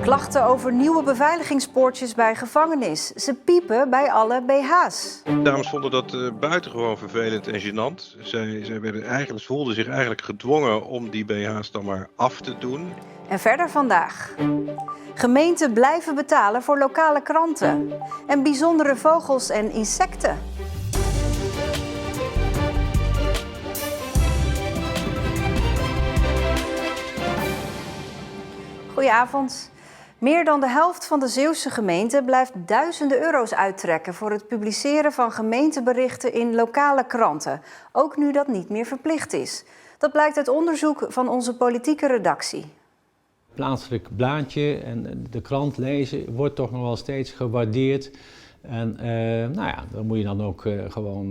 Klachten over nieuwe beveiligingspoortjes bij gevangenis. Ze piepen bij alle BH's. Dames vonden dat buitengewoon vervelend en gênant. Zij voelden zich eigenlijk gedwongen om die BH's dan maar af te doen. En verder vandaag. Gemeenten blijven betalen voor lokale kranten. En bijzondere vogels en insecten. Goedenavond. Meer dan de helft van de Zeeuwse gemeenten blijft duizenden euro's uittrekken voor het publiceren van gemeenteberichten in lokale kranten. Ook nu dat niet meer verplicht is. Dat blijkt uit onderzoek van onze politieke redactie. Plaatselijk blaadje en de krant lezen wordt toch nog wel steeds gewaardeerd. En daar moet je dan ook gewoon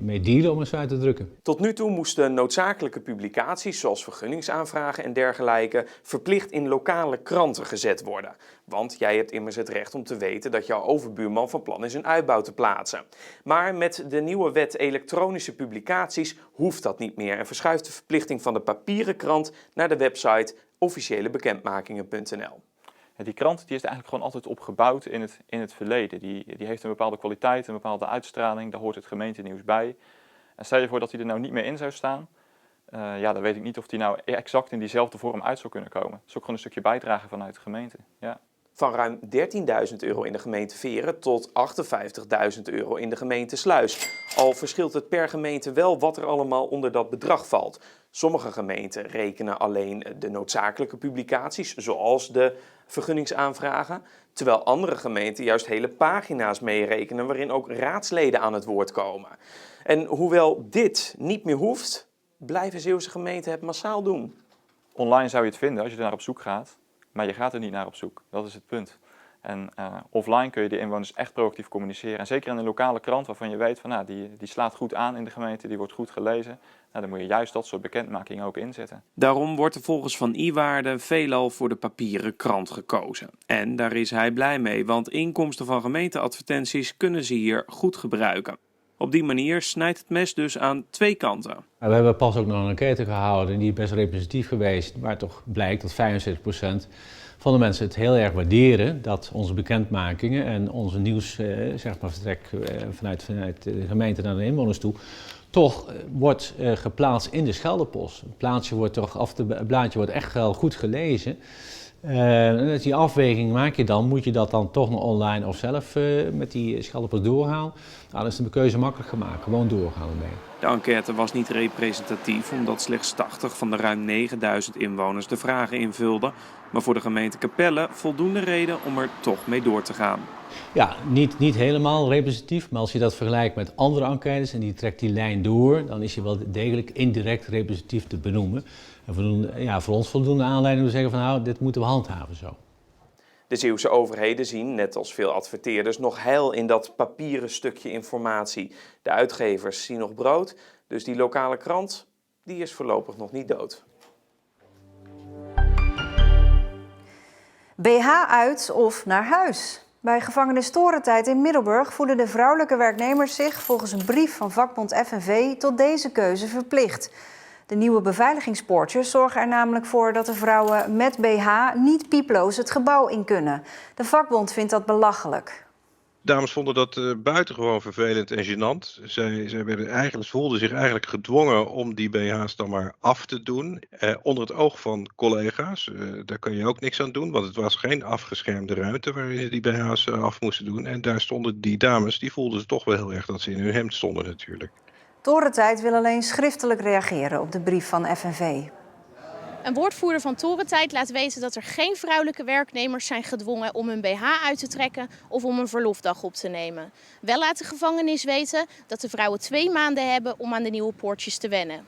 mee dealen, om het zo uit te drukken. Tot nu toe moesten noodzakelijke publicaties zoals vergunningsaanvragen en dergelijke verplicht in lokale kranten gezet worden. Want jij hebt immers het recht om te weten dat jouw overbuurman van plan is een uitbouw te plaatsen. Maar met de nieuwe wet elektronische publicaties hoeft dat niet meer en verschuift de verplichting van de papieren krant naar de website officiëlebekendmakingen.nl. Die krant die is er eigenlijk gewoon altijd op gebouwd in het verleden. Die heeft een bepaalde kwaliteit, een bepaalde uitstraling, daar hoort het gemeentenieuws bij. En stel je voor dat hij er nou niet meer in zou staan, dan weet ik niet of die nou exact in diezelfde vorm uit zou kunnen komen. Dat is ook gewoon een stukje bijdrage vanuit de gemeente. Ja. Van ruim €13.000 in de gemeente Veren tot €58.000 in de gemeente Sluis. Al verschilt het per gemeente wel wat er allemaal onder dat bedrag valt. Sommige gemeenten rekenen alleen de noodzakelijke publicaties, zoals de vergunningsaanvragen, terwijl andere gemeenten juist hele pagina's meerekenen waarin ook raadsleden aan het woord komen. En hoewel dit niet meer hoeft, blijven Zeeuwse gemeenten het massaal doen. Online zou je het vinden als je er naar op zoek gaat, maar je gaat er niet naar op zoek. Dat is het punt. En offline kun je de inwoners echt proactief communiceren. En zeker in een lokale krant waarvan je weet van die slaat goed aan in de gemeente, die wordt goed gelezen. Dan moet je juist dat soort bekendmakingen ook inzetten. Daarom wordt er volgens Van Iwaarden veelal voor de papieren krant gekozen. En daar is hij blij mee, want inkomsten van gemeenteadvertenties kunnen ze hier goed gebruiken. Op die manier snijdt het mes dus aan twee kanten. We hebben pas ook nog een enquête gehouden, die is best representatief geweest, waar toch blijkt dat 75% van de mensen het heel erg waarderen dat onze bekendmakingen en onze nieuwsvertrek vanuit de gemeente naar de inwoners toe toch wordt geplaatst in de Scheldepos. Het blaadje wordt echt wel goed gelezen. En die afweging maak je dan, moet je dat dan toch nog online of zelf met die Scheldepos doorhalen? Nou, dan is de keuze makkelijk gemaakt, gewoon doorgaan ermee. De enquête was niet representatief omdat slechts 80 van de ruim 9000 inwoners de vragen invulden. Maar voor de gemeente Capelle voldoende reden om er toch mee door te gaan. Ja, niet helemaal representatief, maar als je dat vergelijkt met andere enquêtes en die trekt die lijn door, dan is je wel degelijk indirect representatief te benoemen. En voor ons voldoende aanleiding om te zeggen van nou, dit moeten we handhaven zo. De Zeeuwse overheden zien, net als veel adverteerders, nog heil in dat papieren stukje informatie. De uitgevers zien nog brood, dus die lokale krant, die is voorlopig nog niet dood. BH uit of naar huis. Bij gevangenis Torentijd in Middelburg voelen de vrouwelijke werknemers zich volgens een brief van vakbond FNV tot deze keuze verplicht. De nieuwe beveiligingspoortjes zorgen er namelijk voor dat de vrouwen met BH niet pieploos het gebouw in kunnen. De vakbond vindt dat belachelijk. Dames vonden dat buitengewoon vervelend en gênant. Zij voelden zich eigenlijk gedwongen om die BH's dan maar af te doen. Onder het oog van collega's. Daar kan je ook niks aan doen, want het was geen afgeschermde ruimte waarin ze die BH's af moesten doen. En daar stonden die dames, die voelden ze toch wel heel erg dat ze in hun hemd stonden natuurlijk. Torentijd wil alleen schriftelijk reageren op de brief van FNV. Een woordvoerder van Torentijd laat weten dat er geen vrouwelijke werknemers zijn gedwongen om hun BH uit te trekken of om een verlofdag op te nemen. Wel laat de gevangenis weten dat de vrouwen 2 maanden hebben om aan de nieuwe poortjes te wennen.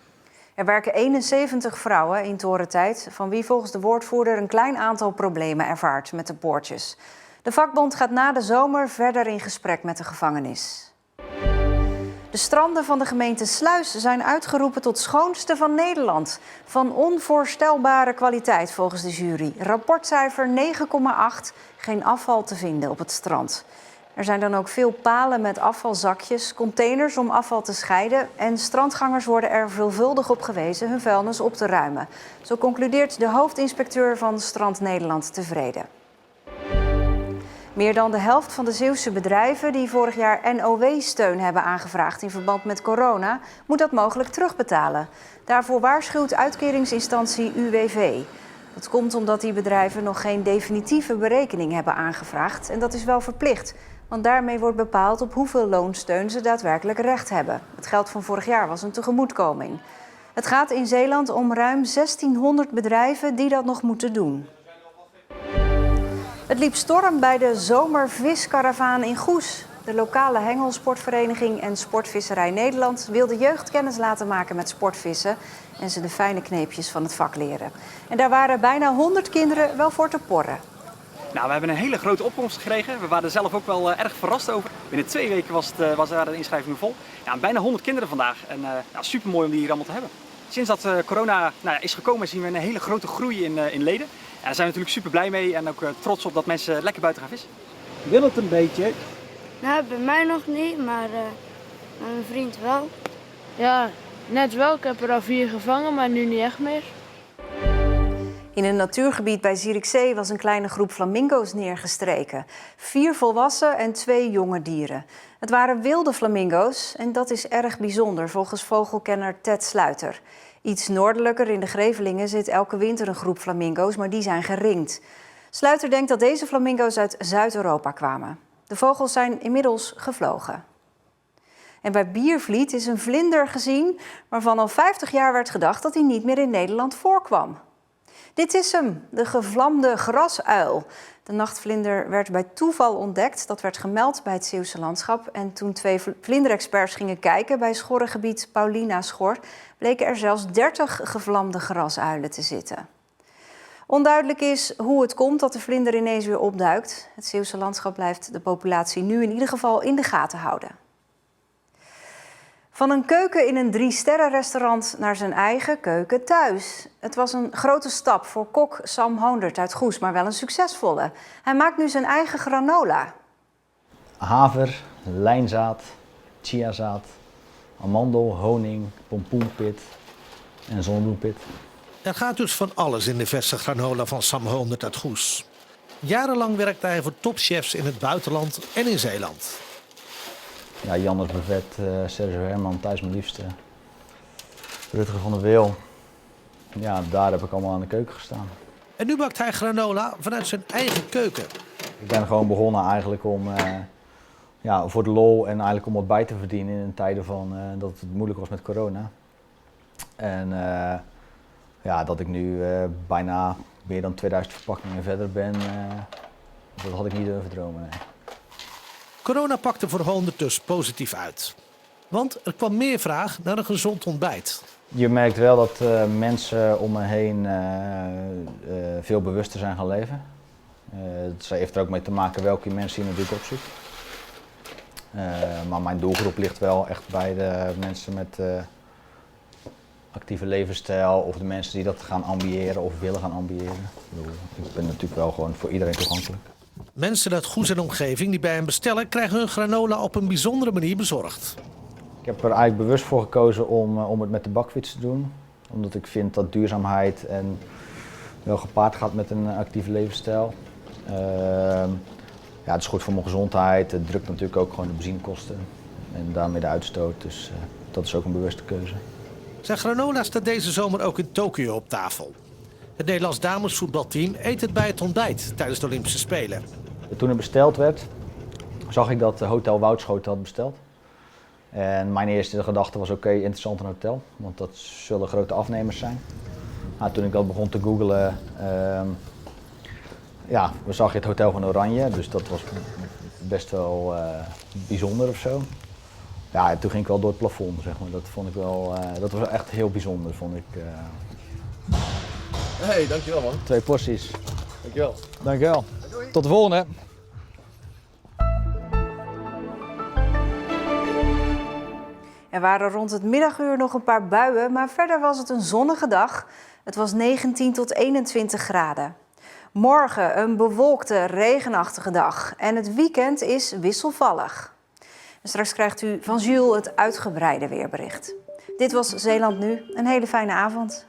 Er werken 71 vrouwen in Torentijd, van wie volgens de woordvoerder een klein aantal problemen ervaart met de poortjes. De vakbond gaat na de zomer verder in gesprek met de gevangenis. De stranden van de gemeente Sluis zijn uitgeroepen tot schoonste van Nederland. Van onvoorstelbare kwaliteit volgens de jury. Rapportcijfer 9,8, geen afval te vinden op het strand. Er zijn dan ook veel palen met afvalzakjes, containers om afval te scheiden en strandgangers worden er veelvuldig op gewezen hun vuilnis op te ruimen. Zo concludeert de hoofdinspecteur van Strand Nederland tevreden. Meer dan de helft van de Zeeuwse bedrijven die vorig jaar NOW-steun hebben aangevraagd in verband met corona, moet dat mogelijk terugbetalen. Daarvoor waarschuwt uitkeringsinstantie UWV. Dat komt omdat die bedrijven nog geen definitieve berekening hebben aangevraagd. En dat is wel verplicht, want daarmee wordt bepaald op hoeveel loonsteun ze daadwerkelijk recht hebben. Het geld van vorig jaar was een tegemoetkoming. Het gaat in Zeeland om ruim 1600 bedrijven die dat nog moeten doen. Het liep storm bij de zomerviskaravaan in Goes. De lokale hengelsportvereniging en Sportvisserij Nederland wil de jeugd kennis laten maken met sportvissen en ze de fijne kneepjes van het vak leren. En daar waren bijna 100 kinderen wel voor te porren. Nou, we hebben een hele grote opkomst gekregen. We waren er zelf ook wel erg verrast over. Binnen 2 weken waren de inschrijvingen vol. Ja, bijna 100 kinderen vandaag. En super mooi om die hier allemaal te hebben. Sinds dat corona is gekomen zien we een hele grote groei in leden. En daar zijn we natuurlijk super blij mee en ook trots op dat mensen lekker buiten gaan vissen. Wil het een beetje? Nou, bij mij nog niet, maar mijn vriend wel. Ja, net wel. Ik heb er al 4 gevangen, maar nu niet echt meer. In een natuurgebied bij Zierikzee was een kleine groep flamingo's neergestreken. 4 volwassen en 2 jonge dieren. Het waren wilde flamingo's en dat is erg bijzonder volgens vogelkenner Ted Sluiter. Iets noordelijker in de Grevelingen zit elke winter een groep flamingo's, maar die zijn geringd. Sluiter denkt dat deze flamingo's uit Zuid-Europa kwamen. De vogels zijn inmiddels gevlogen. En bij Biervliet is een vlinder gezien waarvan al 50 jaar werd gedacht dat hij niet meer in Nederland voorkwam. Dit is hem, de gevlamde grasuil. De nachtvlinder werd bij toeval ontdekt. Dat werd gemeld bij het Zeeuwse Landschap. En toen 2 vlinderexperts gingen kijken bij schorrengebied Paulina Schor, bleken er zelfs 30 gevlamde grasuilen te zitten. Onduidelijk is hoe het komt dat de vlinder ineens weer opduikt. Het Zeeuwse Landschap blijft de populatie nu in ieder geval in de gaten houden. Van een keuken in een 3-sterrenrestaurant naar zijn eigen keuken thuis. Het was een grote stap voor kok Sam Hoondert uit Goes, maar wel een succesvolle. Hij maakt nu zijn eigen granola. Haver, lijnzaad, chiazaad, amandel, honing, pompoenpit en zonnebloempit. Er gaat dus van alles in de verse granola van Sam Hoondert uit Goes. Jarenlang werkte hij voor topchefs in het buitenland en in Zeeland. Ja, Jannes Buffet, Sergio Herman, Thijs mijn liefste, Rutger van der Weel. Ja, daar heb ik allemaal aan de keuken gestaan. En nu bakt hij granola vanuit zijn eigen keuken. Ik ben gewoon begonnen eigenlijk om, voor de lol en eigenlijk om wat bij te verdienen in tijden van dat het moeilijk was met corona. En dat ik nu bijna meer dan 2000 verpakkingen verder ben, dat had ik niet durven dromen. Nee. Corona pakte voor Hoondert dus positief uit. Want er kwam meer vraag naar een gezond ontbijt. Je merkt wel dat mensen om me heen veel bewuster zijn gaan leven. Het heeft er ook mee te maken welke mensen je natuurlijk opzoekt. Maar mijn doelgroep ligt wel echt bij de mensen met actieve levensstijl of de mensen die dat gaan ambiëren of willen gaan ambiëren. Ik ben natuurlijk wel gewoon voor iedereen toegankelijk. Mensen uit Goes en omgeving die bij hem bestellen, krijgen hun granola op een bijzondere manier bezorgd. Ik heb er eigenlijk bewust voor gekozen om het met de bakfiets te doen. Omdat ik vind dat duurzaamheid en wel gepaard gaat met een actieve levensstijl. Het is goed voor mijn gezondheid. Het drukt natuurlijk ook gewoon de benzinekosten en daarmee de uitstoot. Dus dat is ook een bewuste keuze. Zijn granola staat deze zomer ook in Tokio op tafel. Het Nederlands damesvoetbalteam eet het bij het ontbijt tijdens de Olympische Spelen. Toen er besteld werd, zag ik dat Hotel Woudschoten had besteld. En mijn eerste gedachte was oké, interessant een hotel, want dat zullen grote afnemers zijn. Toen ik dat begon te googlen, zag je het Hotel van Oranje, dus dat was best wel bijzonder of zo. Ja, en toen ging ik wel door het plafond, zeg maar. Dat vond ik wel, dat was echt heel bijzonder, vond ik. Hey, dankjewel man. 2 porties. Dankjewel. Dankjewel. Tot de volgende. Er waren rond het middaguur nog een paar buien, maar verder was het een zonnige dag. Het was 19 tot 21 graden. Morgen een bewolkte, regenachtige dag en het weekend is wisselvallig. En straks krijgt u van Jules het uitgebreide weerbericht. Dit was Zeeland Nu. Een hele fijne avond.